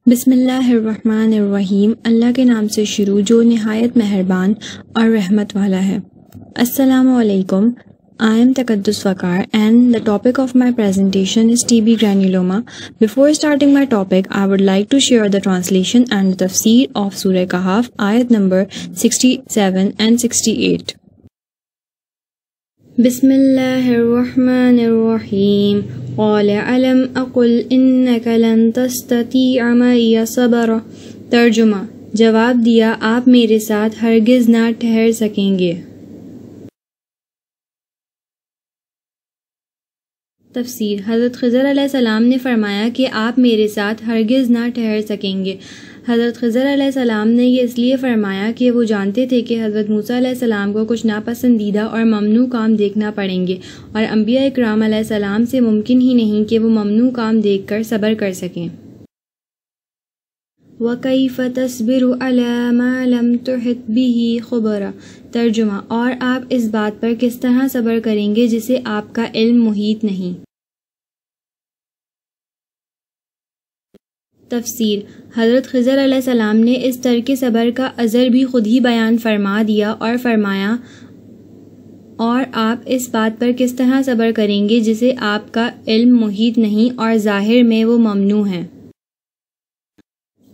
बिस्मिल्लाहिर्रहमानिर्रहीम। अल्लाह के नाम से शुरू जो निहायत मेहरबान और रहमत वाला है। अस्सलामु अलैकुम। I am Taqaddus Waqar and the topic of my presentation is TB granuloma. Before starting my topic, I would like to share the translation and the tafsir of Surah Kahf, ayat number 67 and 68. Bismillahirrahmanirrahim. قال ألم أقل إنك لن تستطيع معي صبرا। तर्जुमा, जवाब दिया आप मेरे साथ हरगिज़ ना ठहर सकेंगे। तफसीर, हज़रत ख़िज़र अलैहिस्सलाम ने फरमाया कि आप मेरे साथ हरगिज़ ना ठहर सकेंगे। हज़रत ख़िज़र अलैहिस्सलाम ने ये इसलिए फरमाया कि वो जानते थे कि हज़रत मूसा अलैहिस्सलाम को कुछ नापसंदीदा और ममनू काम देखना पड़ेंगे और अंबिया इकराम अलैहिस्सलाम से मुमकिन ही नहीं कि वो ममनू काम देखकर सब्र कर सकें। वकैफ़ तस्बिरु अला मा लम तुहित बिही खुबरा। तर्जुमा, और आप इस बात पर किस तरह सब्र करेंगे जिसे आपका इल्म मुहीत नहीं। तफसीर, हज़रत ख़िज़र अलैहिस्सलाम ने इस तरह के सब्र का अज़र भी खुद ही बयान फरमा दिया और फरमाया, और आप इस बात पर किस तरह सब्र करेंगे जिसे आपका इल्म मुहीत नहीं और ज़ाहिर में वो ममनू है।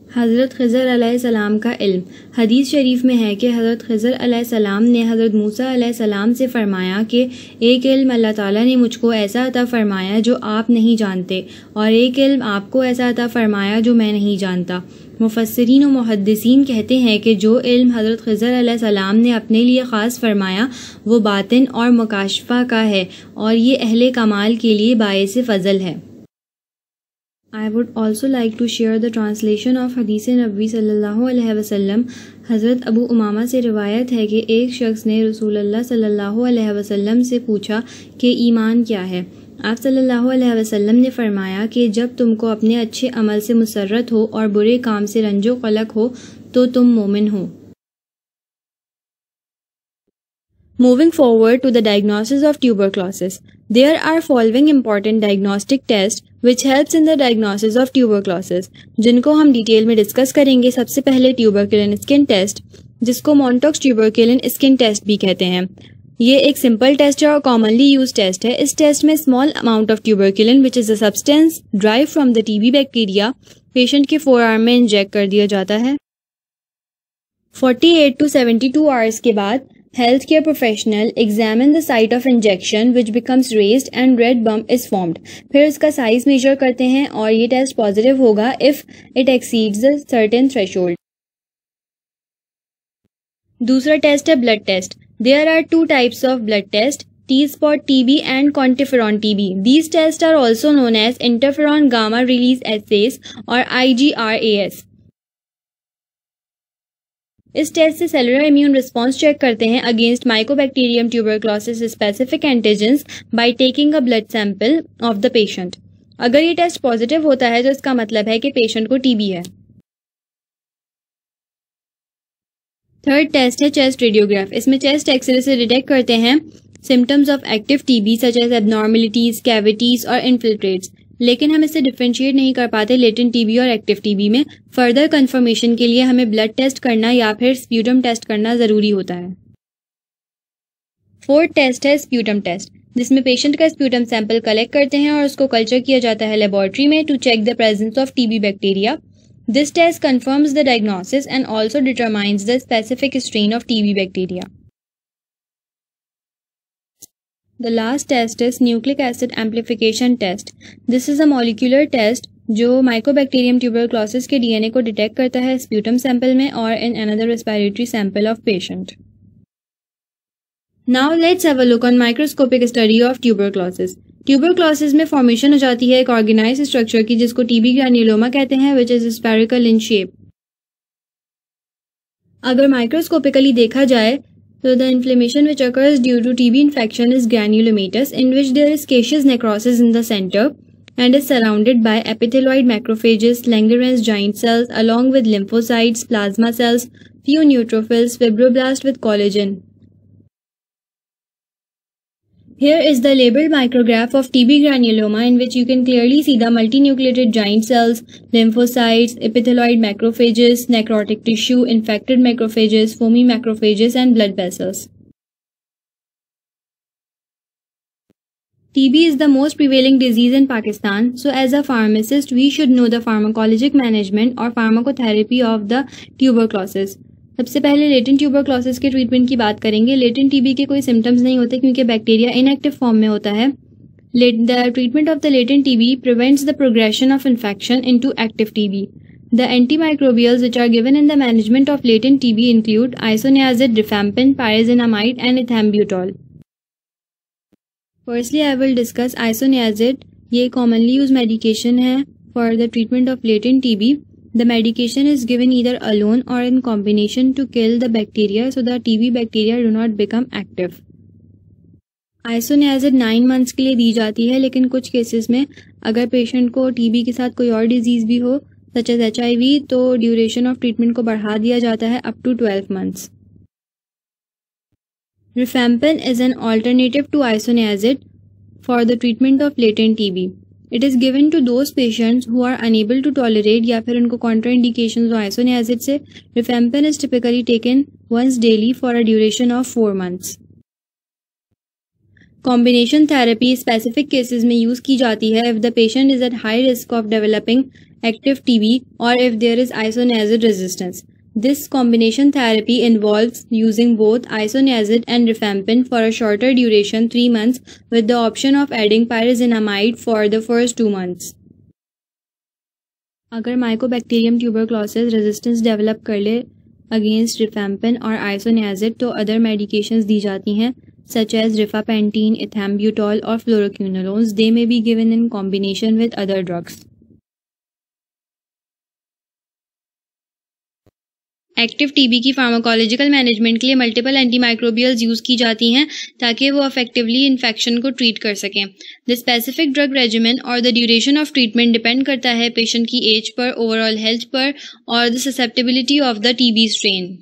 हज़रत ख़िज़र अलैहिस्सलाम का इल्म। हदीस शरीफ में है कि हज़रत ख़िज़र अलैहिस्सलाम ने हज़रत मूसा अलैहिस्सलाम से फ़रमाया कि एक इल्म अल्लाह ताला ने मुझको ऐसा अता फ़रमाया जो आप नहीं जानते और एक इल्म आपको ऐसा अता फ़रमाया जो मैं नहीं जानता। मुफस्सिरीन और मुहद्दिसीन कहते हैं कि जो इल्म हज़रत ख़िज़र अलैहिस्सलाम ने अपने लिए ख़ास फ़रमाया वो बातिन और मुकाशफ़ा का है और ये अहले कमाल के लिए बाइस फ़ज़ल है। I would also like to share the translation of हदीस नबी सल्लल्लाहु अलैहि वसल्लम। हज़रत अबू उमामा से रिवायत है कि एक शख्स ने रसूलुल्लाह सल्लल्लाहु अलैहि वसल्लम से पूछा कि ईमान क्या है। आप सल्लल्लाहु अलैहि वसल्लम ने फरमाया कि जब तुमको अपने अच्छे अमल से मुसर्रत हो और बुरे काम से रंजो क़लक़ हो तो तुम मोमिन हो। Moving forward to the diagnosis of tuberculosis, there are following important diagnostic tests which helps in the diagnosis of tuberculosis, जिनको हम डिटेल में डिस्कस करेंगे। सबसे पहले ट्यूबरकुलिन स्किन टेस्ट, जिसको मॉन्टॉक्स ट्यूबरकुलिन स्किन टेस्ट भी कहते हैं। ये एक सिंपल टेस्ट है और कॉमनली यूज टेस्ट है। इस टेस्ट में small amount of tuberculin which is a substance drive from the TB bacteria patient के फोरआर्म में इंजेक्ट कर दिया जाता है। 48 to 72 आवर्स के बाद healthcare professional examine the site of injection which becomes raised and red bump is formed। फिर इसका साइज मेजर करते हैं और ये टेस्ट पॉजिटिव होगा if it exceeds a certain threshold। दूसरा टेस्ट है blood test. There are two types of blood test, T-spot TB and quantiferon TB। These tests are also known as interferon gamma release assays और IGRAS। इस test से cellular immune response check करते हैं against Mycobacterium tuberculosis specific antigens by taking a blood sample of the patient. अगर ये test positive होता है तो इसका मतलब है कि पेशेंट को टीबी है। थर्ड टेस्ट है चेस्ट रेडियोग्राफ। इसमें चेस्ट एक्सरे से डिटेक्ट करते हैं symptoms of active TB such as abnormalities, cavities और इन्फिल्ट्रेट्स, लेकिन हम इससे डिफरेंशिएट नहीं कर पाते लेटेंट टीबी और एक्टिव टीबी में। फर्दर कंफर्मेशन के लिए हमें ब्लड टेस्ट करना या फिर स्प्यूटम टेस्ट करना जरूरी होता है। फोर्थ टेस्ट है स्प्यूटम टेस्ट, जिसमें पेशेंट का स्प्यूटम सैंपल कलेक्ट करते हैं और उसको कल्चर किया जाता है लेबोरेटरी में to check the presence of TB bacteria. This test confirms the diagnosis and also determines the specific strain of TB bacteria. The last test is nucleic acid amplification test. This is a molecular test जो Mycobacterium tuberculosis के DNA को detect करता है sputum sample में और in another respiratory sample of patient. Now let's have a look on microscopic study of tuberculosis. Tuberculosis में formation हो जाती है एक ऑर्गेनाइज्ड स्ट्रक्चर की जिसको टीबी ग्रैन्युलोमा कहते हैं which is spherical in shape। अगर माइक्रोस्कोपिकली देखा जाए so the inflammation which occurs due to TB infection is granulomatous, in which there is caseous necrosis in the center and is surrounded by epithelioid macrophages, Langerhans giant cells along with lymphocytes, plasma cells, few neutrophils, fibroblasts with collagen। Here is the labeled micrograph of TB granuloma, in which you can clearly see the multinucleated giant cells, lymphocytes, epithelioid macrophages, necrotic tissue, infected macrophages, foamy macrophages, and blood vessels. TB is the most prevailing disease in Pakistan, so as a pharmacist, we should know the pharmacologic management or pharmacotherapy of the tuberculosis. सबसे पहले latent tuberculosis के treatment की बात करेंगे। Latent TB के कोई symptoms नहीं होते क्योंकि बैक्टीरिया इनएक्टिव फॉर्म में होता है। The treatment of the latent TB prevents the progression of infection into active TB. The antimicrobials which are given in the management of latent TB include isoniazid, rifampin, pyrazinamide and ethambutol. Firstly I will discuss isoniazid. ये commonly use medication है for the treatment of latent TB. The medication is given either alone or in combination to kill the bacteria so the TB bacteria do not become active. Isoniazid 9 months के लिए दी जाती है, लेकिन कुछ cases में अगर patient को TB के साथ कोई और डिजीज भी हो सच एज HIV तो ड्यूरेशन ऑफ ट्रीटमेंट को बढ़ा दिया जाता है up to 12 months. Rifampin is an alternative to isoniazid for the treatment of latent TB. It is given to those patients who are unable to tolerate या फिर उनको contraindications हो isoniazid से. Rifampin is typically taken once daily for a duration of 4 months. Combination therapy specific cases में use की जाती है if the patient is at high risk of developing active TB or if there is isoniazid resistance. This combination therapy involves using both isoniazid and rifampin for a shorter duration 3 months with the option of adding pyrazinamide for the first 2 months. अगर Mycobacterium tuberculosis resistance develop कर ले against rifampin और isoniazid तो other medications दी जाती हैं such as rifampicin, ethambutol or fluoroquinolones. They may be given in combination with other drugs. Active TB की pharmacological management के लिए मल्टीपल एंटीमाइक्रोबियल्स यूज की जाती हैं ताकि वो इफेक्टिवली इन्फेक्शन को ट्रीट कर सकें। द स्पेसिफिक ड्रग रेजिमेन और the duration of treatment depend करता है पेशेंट की एज पर, ओवरऑल हेल्थ पर और the susceptibility of the TB strain.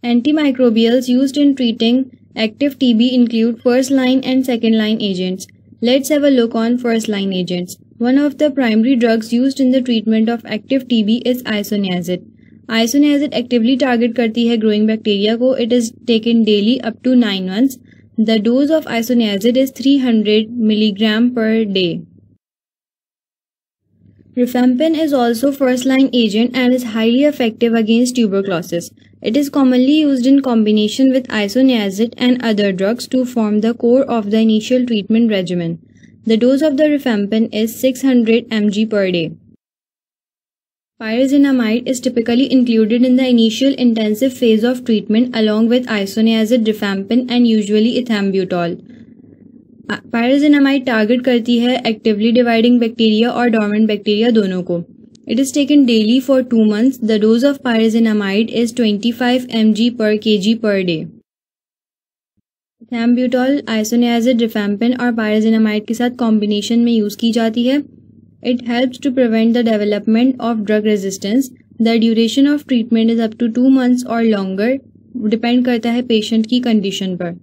Antimicrobials used in treating active TB include first line and second line agents. Let's have a look on first line agents. One of the primary drugs used in the treatment of active TB is isoniazid. Isoniazid actively target करती है growing bacteria को. It is taken daily up to 9 months. The dose of isoniazid is 300 mg per day. Rifampin is also first line agent and is highly effective against tuberculosis. It is commonly used in combination with isoniazid and other drugs to form the core of the initial treatment regimen. The dose of the rifampin is 600 mg per day. Pyrazinamide is typically included in the initial intensive phase of treatment along with isoniazid, rifampin and usually ethambutol. Pyrazinamide target करती है actively dividing bacteria और dormant bacteria दोनों को. It is taken daily for 2 months. The dose of pyrazinamide is 25 mg per kg per day. Ethambutol, isoniazid, rifampin और pyrazinamide के साथ combination में use की जाती है. It helps to prevent the development of drug resistance. The duration of treatment is up to 2 months or longer. Depend करता है patient की कंडीशन पर.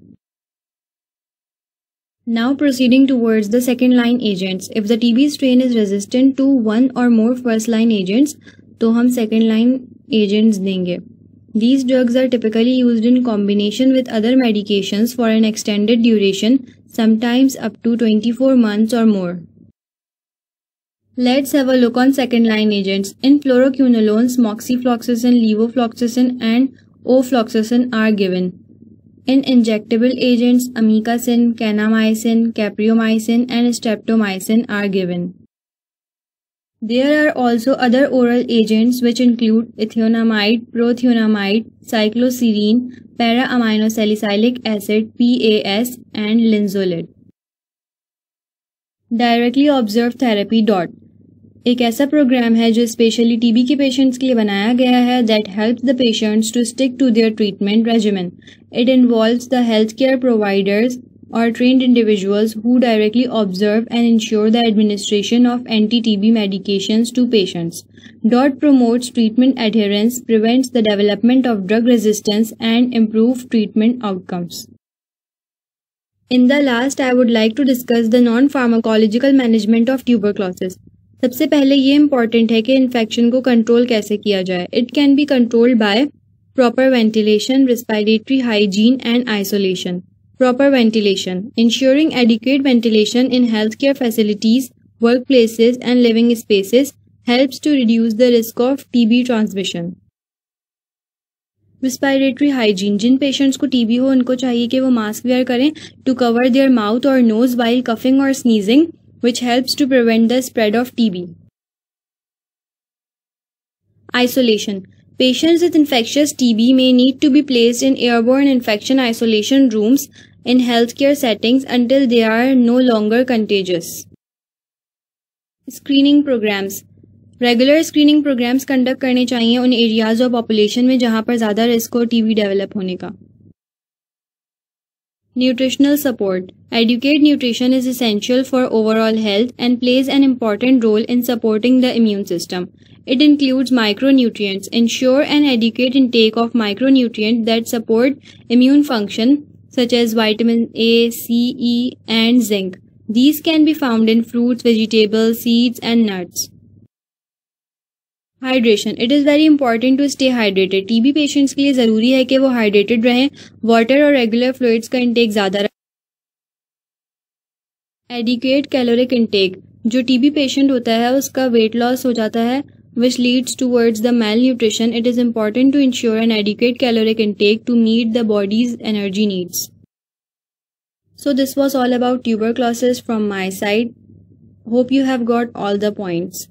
Now proceeding towards the second line agents. If the TB strain is resistant to one or more first line agents, तो हम second line agents देंगे. These drugs are typically used in combination with other medications for an extended duration, sometimes up to 24 months or more. Let's have a look on second line agents. In fluoroquinolones, moxifloxacin, levofloxacin and ofloxacin are given. In injectable agents, amikacin, kanamycin, capreomycin and streptomycin are given. There are also other oral agents which include ethionamide, prothionamide, cycloserine, para-aminosalicylic acid, PAS and linezolid. Directly observed therapy. एक ऐसा programme है जो specially TB के patients के लिए बनाया गया है that helps the patients to stick to their treatment regimen. It involves the healthcare providers or trained individuals who directly observe and ensure the administration of anti-TB medications to patients. DOT promotes treatment adherence, prevents the development of drug resistance and improves treatment outcomes. In the last, I would like to discuss the non-pharmacological management of tuberculosis. सबसे पहले ये important है कि infection को control कैसे किया जाए. It can be controlled by proper ventilation, respiratory hygiene and isolation. Proper ventilation. Ensuring adequate ventilation in healthcare facilities, workplaces and living spaces helps to reduce the risk of TB transmission. Respiratory hygiene. Jin patients को TB हो उनको चाहिए कि वो mask where करें to cover their mouth or nose while coughing or sneezing, which helps to prevent the spread of TB. Isolation. Patients with infectious TB may need to be placed in airborne infection isolation rooms in healthcare settings until they are no longer contagious. Screening programs. Regular screening programs conduct करने चाहिए उन areas और population में जहाँ पर ज़्यादा risk हो TB develop होने का. Nutritional support. Adequate nutrition is essential for overall health and plays an important role in supporting the immune system. It includes micronutrients. Ensure an adequate intake of micronutrients that support immune function, such as vitamin A, C, E, and zinc. These can be found in fruits, vegetables, seeds, and nuts. Hydration. It is very important to stay hydrated. TB patients के लिए ज़रूरी है कि वो hydrated रहें. Water और regular fluids का intake ज़्यादा रखें. Adequate caloric intake. जो TB patient होता है उसका weight loss हो जाता है, which leads towards the malnutrition. It is important to ensure an adequate caloric intake to meet the body's energy needs. So this was all about tuberculosis from my side. Hope you have got all the points.